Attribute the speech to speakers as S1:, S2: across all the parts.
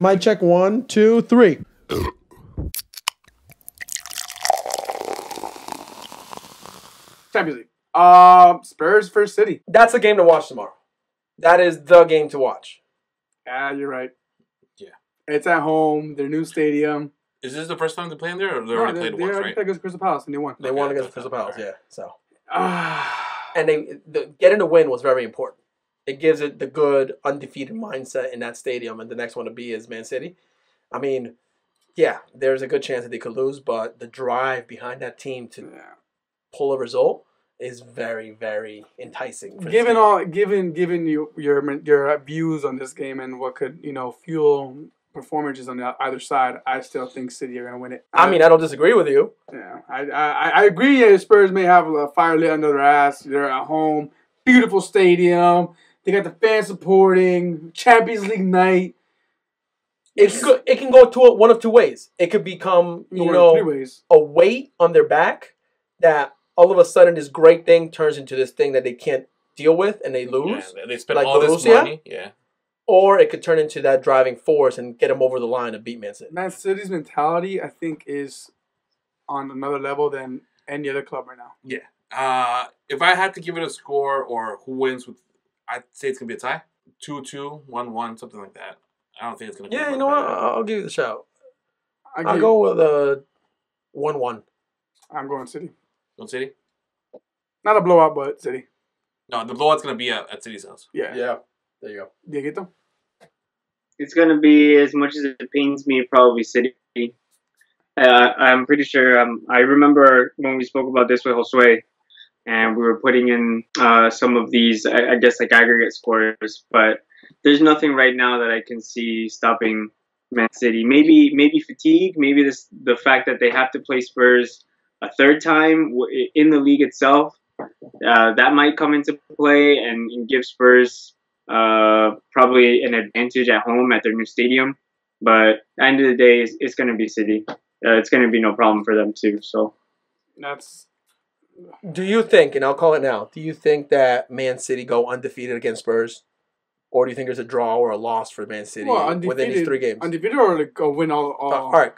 S1: Mic check 1, 2, 3.
S2: Champions League. Spurs versus City.
S1: That's a game to watch tomorrow. That is the game to watch.
S2: Yeah, you're right.
S3: Yeah.
S2: It's at home, their new stadium.
S3: Is this the first time they're playing there, or they already played once, right?
S2: Played against Crystal Palace and they won.
S1: They won against Crystal Palace, yeah. So,
S2: Ah,
S1: and getting the win was very important. It gives it the good undefeated mindset in that stadium, and the next one to be is Man City. I mean, yeah, there's a good chance that they could lose, but the drive behind that team to
S2: yeah.
S1: pull a result is very, very enticing. For
S2: Given your views on this game and what could fuel performances on either side, I still think City are gonna win it.
S1: I mean, I don't disagree with you.
S2: Yeah, I agree. Yeah, Spurs may have a fire lit under their ass. They're at home, beautiful stadium. They got the fans supporting. Champions League night.
S1: It can go one of two ways. It could become
S2: Three ways.
S1: a weight on their back that all of a sudden this great thing turns into this thing that they can't deal with and they lose.
S3: Yeah, they spend
S1: like
S3: all this
S1: Borussia.
S3: money. Yeah.
S1: Or it could turn into that driving force and get them over the line and beat Man City.
S2: Man City's mentality, I think, is on another level than any other club right now.
S3: Yeah. If I had to give it a score or who wins, I'd say it's gonna be a tie. 2-2, 1-1, something like that. I don't think it's gonna be.
S1: Yeah, you know what? I'll give you the shout. I'll
S2: I
S1: go with a 1-1.
S2: I'm going City.
S3: Go City?
S2: Not a blowout, but City.
S3: No, the blowout's gonna be at City's house.
S2: Yeah.
S1: There you go.
S2: Dieguito?
S4: It's going to be, as much as it pains me, probably City. I'm pretty sure. I remember when we spoke about this with Josue, and we were putting in some of these, I guess, like aggregate scores. But there's nothing right now that I can see stopping Man City. Maybe fatigue. Maybe the fact that they have to play Spurs a third time in the league itself. That might come into play and give Spurs probably an advantage at home at their new stadium. But at the end of the day, it's going to be City. It's going to be no problem for them too. So
S1: Do you think, and I'll call it now, do you think that Man City go undefeated against Spurs? Or do you think there's a draw or a loss for Man City within these 3 games?
S2: Undefeated or like a win all?
S1: All right.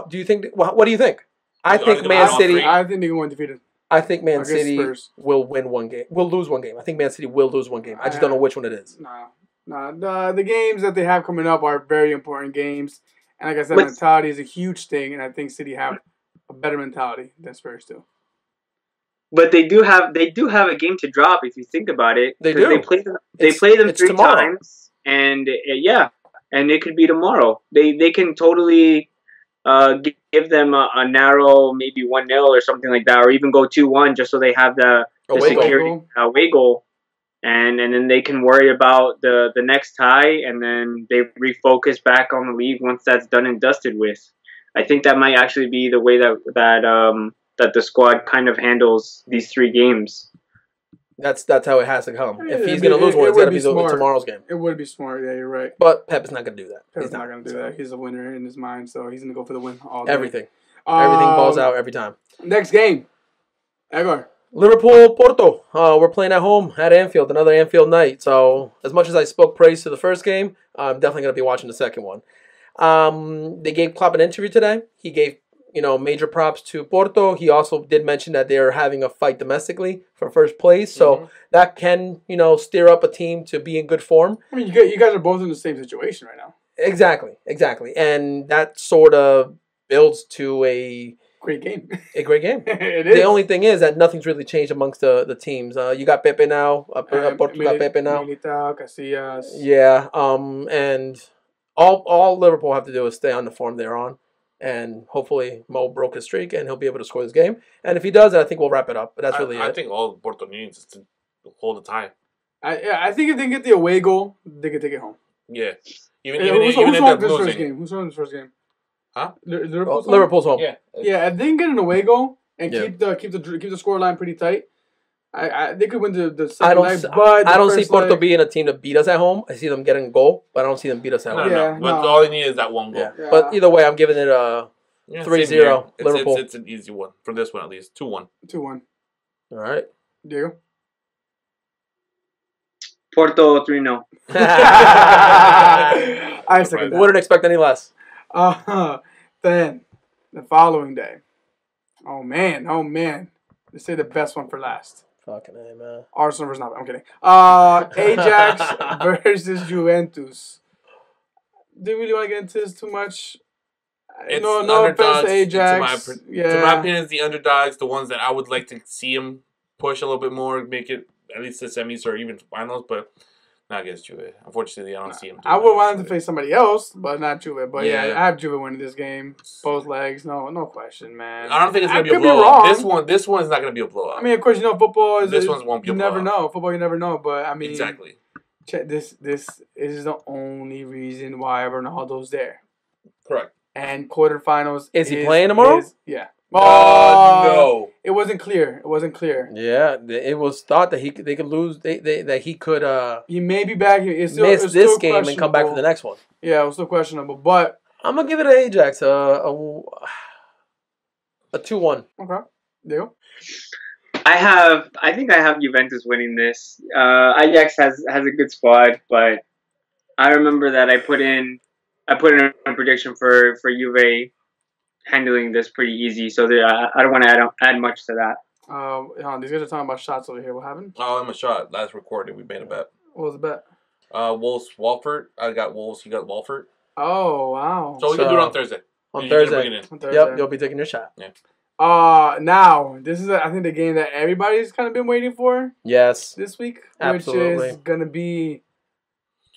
S1: Do you think? What do you think? I think Man City.
S2: I think they go undefeated.
S1: I think Man
S2: Against
S1: City
S2: Spurs.
S1: will win 1 game. Will lose 1 game. I think Man City will lose 1 game. I just don't know which one it is.
S2: Nah. The games that they have coming up are very important games. And like I said, mentality is a huge thing, and I think City have a better mentality than Spurs do.
S4: But they do have a game to drop if you think about it.
S1: They do.
S4: They play them 3
S1: tomorrow.
S4: times, and and it could be tomorrow. They can totally give them a narrow, maybe 1-0 or something like that, or even go 2-1 just so they have the security away goal, and then they can worry about the next tie, and then they refocus back on the league once that's done and dusted with. I think that might actually be the way that the squad kind of handles these 3 games.
S1: That's how it has to come. If he's going to lose one, it's got to be tomorrow's game.
S2: It would be smart. Yeah, you're right.
S1: But Pep is not going to do that.
S2: Pep's not going to do that. He's a winner in his mind, so he's going to go for the win all day.
S1: Everything balls out every time.
S2: Next game. Edgar.
S1: Liverpool, Porto. We're playing at home at Anfield, another Anfield night. So as much as I spoke praise to the first game, I'm definitely going to be watching the second one. They gave Klopp an interview today. He gave major props to Porto. He also did mention that they're having a fight domestically for first place. So that can, steer up a team to be in good form.
S2: I mean, you guys are both in the same situation right now.
S1: Exactly. And that sort of builds to a
S2: great game.
S1: A great game.
S2: It is.
S1: The only thing is that nothing's really changed amongst the teams. You got Pepe now. Porto got Pepe now.
S2: Militao, Casillas.
S1: Yeah. And all Liverpool have to do is stay on the form they're on. And hopefully Mo broke his streak and he'll be able to score this game. And if he does, I think we'll wrap it up. But that's really it.
S3: I think all Porto needs is to hold the tie.
S2: I think if they get the away goal, they can take it home.
S3: Yeah.
S2: Who won this first game? Who's won this first game?
S3: Huh?
S1: Liverpool's home.
S3: Yeah.
S2: Yeah, if they can get an away goal and keep the score line pretty tight, they could win the second leg. But
S1: I don't see Porto being a team to beat us at home. I see them getting a goal, but I don't see them beat us at home.
S3: No. But all they need is that 1 goal.
S1: Yeah. But either way, I'm giving it a 3-0 Liverpool.
S3: It's an easy one for this one at least. 2-1.
S2: 2-1.
S1: All right.
S2: Diego.
S4: Porto 3-0.
S2: I second that.
S1: Wouldn't expect any less.
S2: Then the following day. Oh man. Let's say the best one for last.
S1: Fucking A, man.
S2: Arsenal versus not. I'm kidding. Ajax versus Juventus. Didn't really want to get into this too much.
S3: It's
S2: No offense
S3: underdogs,
S2: to Ajax.
S3: To my opinion, it's the underdogs, the ones that I would like to see them push a little bit more, make it at least the semis or even finals, but not against Juve. Unfortunately, I don't see them.
S2: I would want them to face somebody else, but not Juve. But yeah,
S3: Yeah.
S2: I have Juve winning this game. Both legs. No question, man.
S3: I don't think it's going to be a
S2: could be
S3: blowout.
S2: wrong.
S3: This one is not going to be a blowout.
S2: I mean, of course, football is.
S3: This one won't be a
S2: You never
S3: blowout.
S2: know. Football, you never know. But I mean,
S3: Exactly.
S2: This is the only reason why Ronaldo's there.
S3: Correct.
S2: And quarterfinals.
S1: Is he playing tomorrow?
S2: Yeah.
S3: No.
S2: It wasn't clear.
S1: Yeah, it was thought that they could lose. That he could
S2: He may be back. It's still,
S1: miss
S2: it's
S1: this
S2: still
S1: game and come back for the next one.
S2: Yeah, it was still questionable, but
S1: I'm gonna give it to Ajax a 2-1.
S2: okay. There you go.
S4: I think I have Juventus winning this. Ajax has a good squad, but I remember that I put in a prediction for Juve handling this pretty easy. So I don't want to add much to that.
S2: These guys are talking about shots over here. What happened?
S3: Oh, I'm a shot. Last recording, we made a bet.
S2: What was the bet?
S3: Wolves, Walford. I got Wolves. You got Walford.
S2: Oh wow!
S3: So we can do it on Thursday.
S1: On
S3: You can
S1: Thursday.
S3: bring it in.
S2: On Thursday.
S1: Yep, you'll be taking your shot.
S2: Now this is I think the game that everybody's kind of been waiting for
S1: Yes.
S2: this week,
S1: Absolutely.
S2: which is gonna be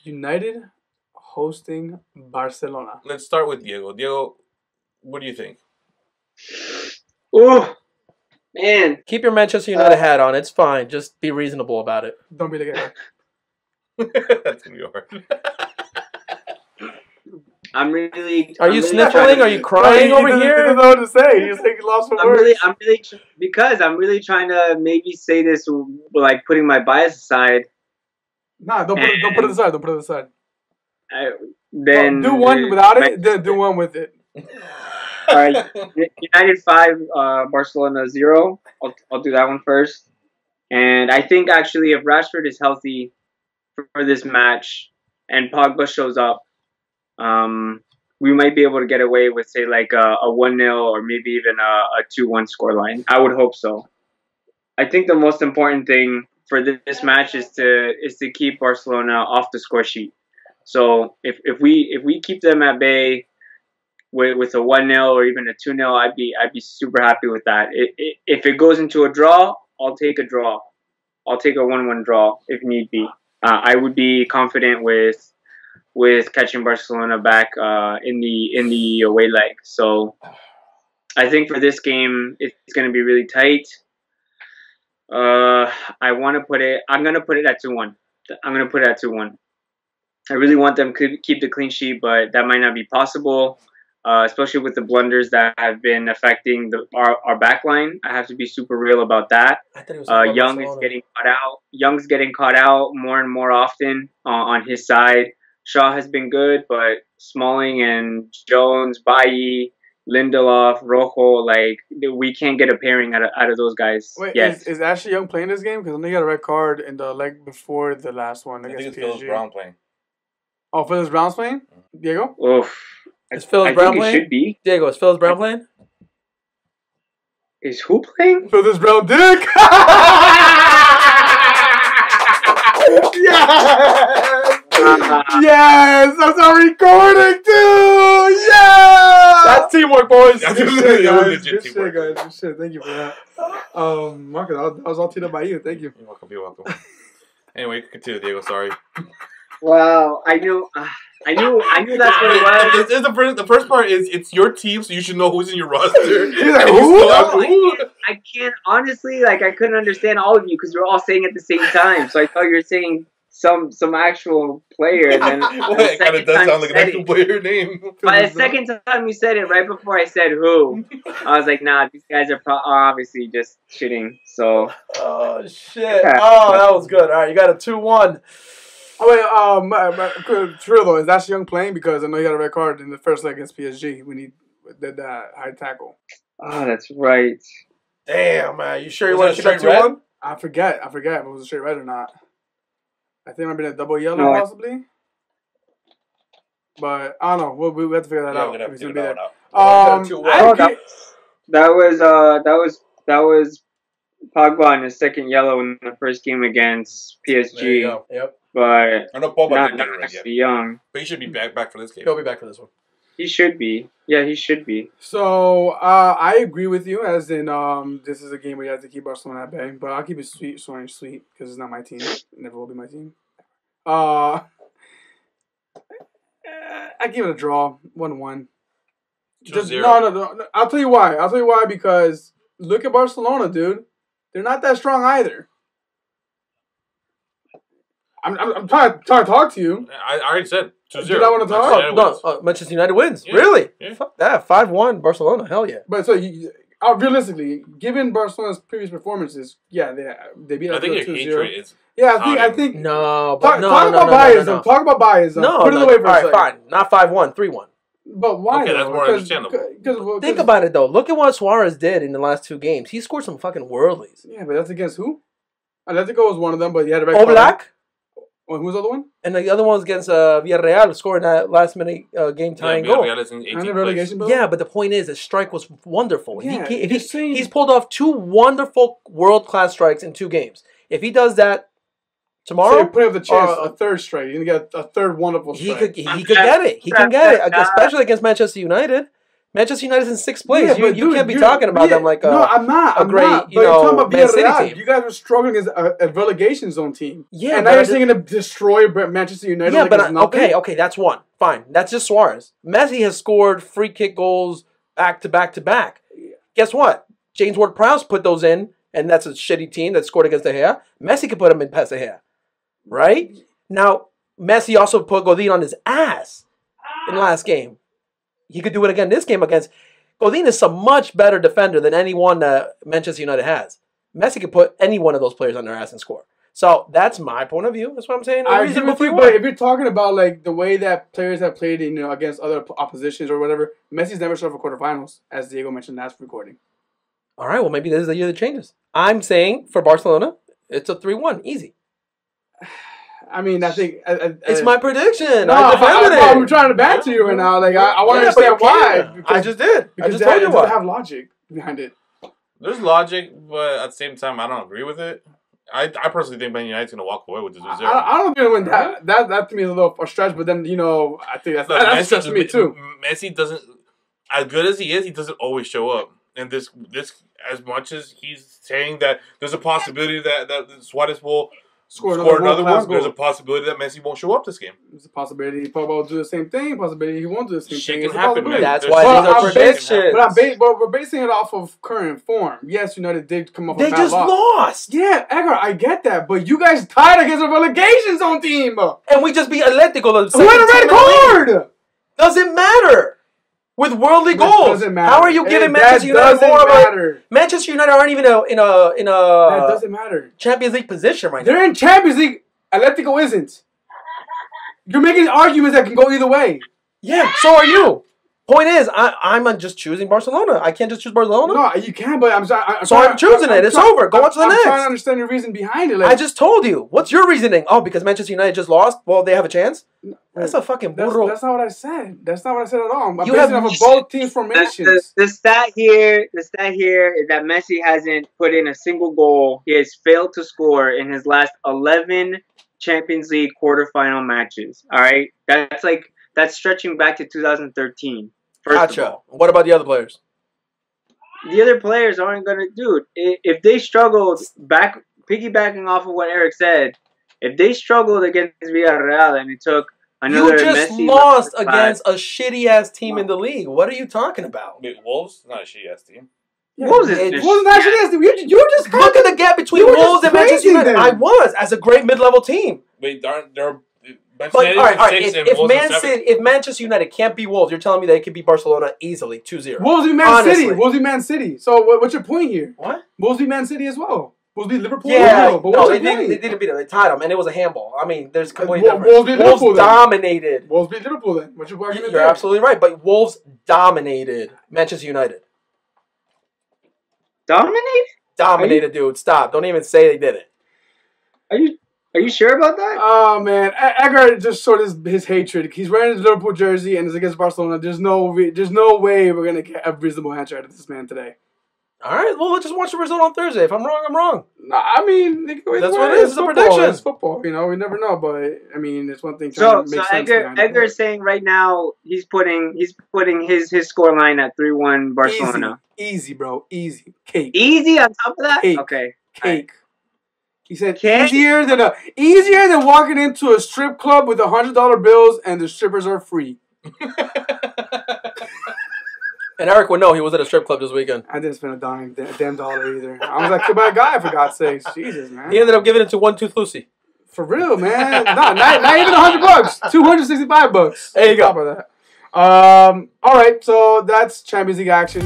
S2: United hosting Barcelona.
S3: Let's start with Diego. Diego, what do you think?
S4: Oh man,
S1: Keep your Manchester United hat on. It's fine. Just be reasonable about it.
S2: Don't be the guy.
S3: That's gonna be hard.
S4: I'm really.
S1: Are you sniffling? Are you
S2: He
S1: crying over
S2: doesn't
S1: here?
S2: know what to say. He's like lost for
S4: I'm
S2: words.
S4: really trying to maybe say this like putting my bias aside.
S2: Nah, don't put it aside. Don't put it aside.
S4: Then
S2: Do one without it. Then do one with it.
S4: All right, United 5, Barcelona 0. I'll do that one first. And I think actually if Rashford is healthy for this match and Pogba shows up, we might be able to get away with say like a 1-0 or maybe even a 2-1 scoreline. I would hope so. I think the most important thing for this match is to keep Barcelona off the score sheet. So if we keep them at bay with a 1-0 or even a 2-0, I'd be super happy with that. If it goes into a draw, I'll take a draw. I'll take a 1-1 draw if need be. I would be confident with catching Barcelona back in the away leg. So I think for this game it's going to be really tight. I'm going to put it at 2-1. I'm going to put it at 2-1. I really want them to keep the clean sheet, but that might not be possible, especially with the blunders that have been affecting our back line. I have to be super real about that. Young is getting caught out. Young's getting caught out more and more often on his side. Shaw has been good, but Smalling and Jones, Bailly, Lindelof, Rojo, like we can't get a pairing out of those guys.
S2: Wait,
S4: yet.
S2: is Ashley Young playing this game? Because I know he got a red card in the leg before the last one
S3: I think
S2: against
S3: it's Phillips
S2: PSG.
S3: Brown playing.
S2: Oh, Phillips Brown's playing? Diego?
S4: Oof.
S1: Is Phillips
S4: I
S1: Brown
S4: think it
S1: playing?
S4: should be.
S1: Diego, is Phillips Brown playing?
S4: Is who playing?
S2: Phillips Brown dick! Yes! Yes! That's our recording too! Yeah!
S1: That's teamwork, boys.
S3: That's
S2: Good
S3: legit
S2: shit, guys.
S3: teamwork.
S2: Good shit, guys. Good shit. Thank you for that. Marcus, that was all teed up by you. Thank you.
S3: You're welcome. You're welcome. Anyway, continue, Diego. Sorry.
S4: Wow, I knew that's what it was.
S3: The first part is it's your team, so you should know who's in your roster.
S2: He's like,
S3: And you
S2: who?
S3: still have
S4: No,
S3: to-
S4: I can't honestly, like, I couldn't understand all of you because you're all saying at the same time. So I thought you were saying some actual player, and then
S3: Well, it kind of does sound like an actual player name.
S4: By the second time you said it, right before I said who, I was like, nah, these guys are obviously just shitting. So
S1: Oh, shit. Oh, that was good. All right, you got a 2-1.
S2: Oh wait, true though, is Ashley Young playing? Because I know he got a red card in the first leg against PSG when he did that high tackle.
S4: oh, that's right.
S1: Damn, man. You sure you
S3: Was
S1: want
S3: it
S1: to
S3: a
S1: keep
S3: straight
S1: that
S3: red?
S1: 2-1?
S2: I forget if it was a straight red or not. I think it might be a double yellow
S4: No,
S2: possibly. But I don't know. We have to figure that
S3: Yeah,
S2: out.
S3: we're gonna have
S2: If
S3: to
S2: he's
S3: figure
S2: gonna be
S3: that
S2: there.
S3: one out.
S2: I agree.
S4: That was Pogba on his second yellow in the first game against
S1: There you
S4: PSG,
S1: go. Yep.
S4: but
S3: I know Pogba
S4: not
S3: didn't get it right yet,
S4: actually young.
S3: but he should be back for this game.
S1: He'll be back for this one.
S4: He should be. Yeah, he should be.
S2: So I agree with you, as in this is a game where you have to keep Barcelona at bay, but I'll keep it sweet, because it's not my team. It never will be my team. I give it a draw, 1-1.
S3: 2-0.
S2: No. I'll tell you why. Because look at Barcelona, dude. They're not that strong either. I'm trying to talk to you.
S3: I already said 2-0.
S2: You don't wanna talk?
S3: Manchester United wins.
S1: No, Manchester United wins.
S3: Yeah.
S1: Really?
S3: Yeah.
S1: Fuck that. 5-1 Barcelona. Hell yeah.
S2: But so realistically, given Barcelona's previous performances, yeah, they beat
S3: I
S2: us
S3: think
S2: 2-0.
S3: your hatred is.
S2: Yeah, I think.
S1: No,
S2: Talk,
S1: but no,
S2: talk
S1: no,
S2: about
S1: no,
S2: bias,
S1: no, no,
S2: though. Talk about bias, though.
S1: No,
S2: Put it
S1: no,
S2: away for
S1: all
S2: a
S1: right,
S2: second.
S1: fine. Not 5-1, 3-1.
S2: But why?
S3: Okay, that's
S2: though?
S3: more
S2: 'Cause-
S3: understandable.
S2: 'cause-
S1: Think about it though. Look at what Suarez did in the last 2 games. He scored some fucking worldlies.
S2: Yeah, but that's against who? Atletico was one of them, but he had a red card.
S1: Oblak,
S2: Oh, who's the other one?
S1: and the other one was against Villarreal, scoring that last minute game tying goal.
S3: Villarreal is in 18th
S2: And the
S3: place.
S2: relegation bill?
S1: Yeah, but the point is, the strike was wonderful.
S2: Yeah,
S1: He's pulled off 2 wonderful world class strikes in 2 games. If he does that
S2: So
S1: tomorrow,
S2: you put up the chance
S1: or-
S2: a third strike. You're gonna get a third wonderful
S1: he
S2: strike.
S1: could get it. He can get it, especially against Manchester United. Manchester United's in 6th place.
S2: Yeah,
S1: you
S2: but dude,
S1: can't be
S2: you're-
S1: talking about them like
S2: no, I'm not. I'm
S1: great,
S2: not.
S1: you
S2: But you're
S1: know,
S2: talking about
S1: Man City
S2: Villarreal.
S1: team.
S2: You guys were struggling as a relegation zone team.
S1: Yeah,
S2: and
S1: but
S2: now you're saying to destroy Manchester United.
S1: yeah,
S2: like
S1: but
S2: it's nothing?
S1: okay, that's one. Fine, that's just Suarez. Messi has scored free kick goals back to back to back. Guess what? James Ward-Prowse put those in, and that's a shitty team that scored against De Gea. Messi could put them in past De Gea, right? Now, Messi also put Godin on his ass in the last game. He could do it again this game against... Godin is a much better defender than anyone that Manchester United has. Messi could put any one of those players on their ass and score. So that's my point of view. That's what I'm saying.
S2: I agree with you, but if you're talking about like the way that players have played, against other oppositions or whatever, Messi's never showed up for quarterfinals, as Diego mentioned last recording.
S1: All right, well, maybe this is the year that changes. I'm saying for Barcelona, it's a 3-1. Easy.
S2: I mean, I think
S1: It's my prediction.
S2: No,
S1: I defended it.
S2: I'm trying to back to you right now. Like I want to
S1: Yeah, but
S2: understand
S1: you
S2: why.
S1: can't. I just did. I
S2: Because
S1: just told you
S2: it
S1: why.
S2: doesn't have logic behind it.
S3: There's logic, but at the same time, I don't agree with it. I personally think Man United's going to walk away with this 2-0.
S2: I don't think when that to me is a little a stretch, but then I think that's a stretch to me too.
S3: Messi doesn't, as good as he is, he doesn't always show up. And this as much as he's saying that there's a possibility that Suarez will score another one, there's a possibility that Messi won't show up this game.
S2: There's a possibility Pogba will do the same thing. Possibility he won't do the same
S3: Shit
S2: thing.
S3: can
S2: It's a
S3: happen,
S2: possibility.
S3: man.
S1: That's
S3: There's
S1: why
S3: shit
S1: these are
S3: can happen.
S1: predictions.
S2: But we're basing it off of current form. Yes, United did come up
S1: They
S2: with a bad
S1: just
S2: loss.
S1: lost.
S2: Yeah, Edgar, I get that, but you guys tied against a relegation zone team.
S1: And we just beat Atletico. The
S2: Who had a
S1: second
S2: red
S1: team in the league.
S2: card?
S1: Doesn't matter. With worldly
S2: That
S1: goals.
S2: doesn't matter.
S1: How are you giving
S2: That
S1: Manchester United
S2: doesn't
S1: more of a...
S2: matter.
S1: Manchester United aren't even in
S2: That
S1: a
S2: doesn't matter.
S1: Champions League position right now.
S2: They're in Champions League. Atletico isn't. You're making arguments that can go either way.
S1: Yeah, so are you. Point is, I'm just choosing Barcelona. I can't just choose Barcelona.
S2: No, you can, but I'm sorry.
S1: I'm choosing it. It's over. Go on to the
S2: I'm
S1: next.
S2: trying to understand your reason behind it. Like,
S1: I just told you. What's your reasoning? Oh, because Manchester United just lost? Well, they have a chance? That's a fucking burro.
S2: That's not what I said. That's not what I said at all. I'm
S1: You
S2: basing
S1: have-
S2: off of both teams' formations.
S4: The stat here is that Messi hasn't put in a single goal. He has failed to score in his last 11 Champions League quarterfinal matches. All right, that's stretching back to 2013. First of
S1: Gotcha.
S4: all,
S1: What about the other players?
S4: the other players aren't gonna do it. If they struggled, piggybacking off of what Eric said, if they struggled against Villarreal and it took another
S1: You just
S4: Messi
S1: lost
S4: class-
S1: against a shitty-ass team in the league. What are you talking about?
S3: Wait, Wolves? Not a shitty ass team.
S4: Wolves is
S1: It
S4: just-
S2: Wasn't actually you were just
S1: Look at the gap between
S2: You were
S1: Wolves
S2: just
S1: and Manchester
S2: praising
S1: United.
S2: them.
S1: I was, as a great mid-level team.
S3: Wait, they're
S1: But, all right,
S3: and
S1: if
S3: Wolves are 7.
S1: if Manchester United can't beat Wolves, you're telling me they could beat Barcelona easily, 2-0.
S2: Wolves beat Man
S1: Honestly.
S2: City. Wolves beat Man City. So what's your point here?
S1: What?
S2: Wolves beat Man City as well. Wolves beat Liverpool. as
S1: Yeah,
S2: well. But
S1: no,
S2: what's
S1: they
S2: your
S1: didn't,
S2: point?
S1: they didn't beat them. They tied them, and it was a handball. I mean, there's completely
S2: Wolves
S1: different.
S2: beat
S1: Wolves
S2: Liverpool then.
S1: dominated.
S2: Wolves beat Liverpool then. What's your argument
S1: You're
S2: there?
S1: absolutely right, but Wolves dominated Manchester United.
S4: Dominate?
S1: Dominated, dude. Stop. Don't even say they did it.
S4: Are you Are you sure about that?
S2: Oh man, Edgar just showed his hatred. He's wearing his Liverpool jersey and it's against Barcelona. There's no way we're gonna get a reasonable answer out of this man today.
S1: All right, well, let's just watch the result on Thursday. If I'm wrong, I'm wrong.
S2: No, I mean,
S1: that's what it is. It's a prediction.
S2: It's football. You know, we never know. But I mean, it's one thing.
S4: So Edgar is saying right now he's putting his score line at 3-1 Barcelona.
S2: Easy, bro. Easy. Cake.
S4: Easy on top of that.
S2: Cake.
S4: Okay.
S2: Cake. He said
S4: Cake?
S2: easier than walking into a strip club with $100 bills and the strippers are free.
S1: And Eric would know he was at a strip club this weekend.
S2: I didn't spend a damn dollar either. I was like, goodbye, guy, for God's sakes. Jesus, man.
S1: He ended up giving it to One Tooth Lucy.
S2: For real, man. not even $100. $265.
S1: There you go.
S2: Top of that. All right, so that's Champions League action.